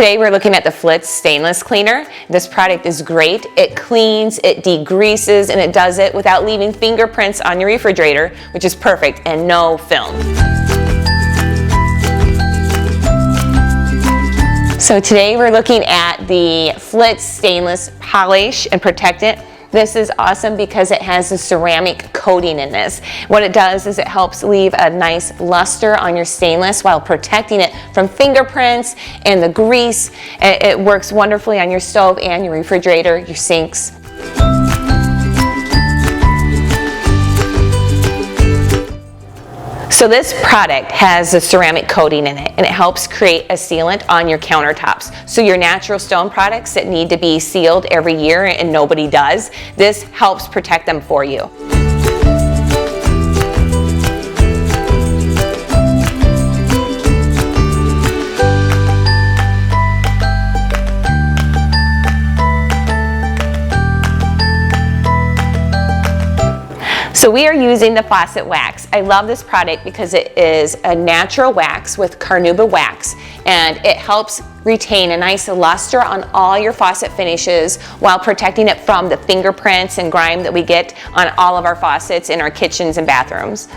Today we're looking at the Flitz Stainless Cleaner. This product is great. It cleans, it degreases, and it does it without leaving fingerprints on your refrigerator, which is perfect, and no film. So today we're looking at the Flitz Stainless Polish and Protectant. This is awesome because it has a ceramic coating in this. What it does is it helps leave a nice luster on your stainless while protecting it from fingerprints and the grease. It works wonderfully on your stove and your refrigerator, your sinks. So this product has a ceramic coating in it, and it helps create a sealant on your countertops. So your natural stone products that need to be sealed every year and nobody does, this helps protect them for you. So we are using the faucet wax. I love this product because it is a natural wax with carnauba wax, and it helps retain a nice luster on all your faucet finishes while protecting it from the fingerprints and grime that we get on all of our faucets in our kitchens and bathrooms.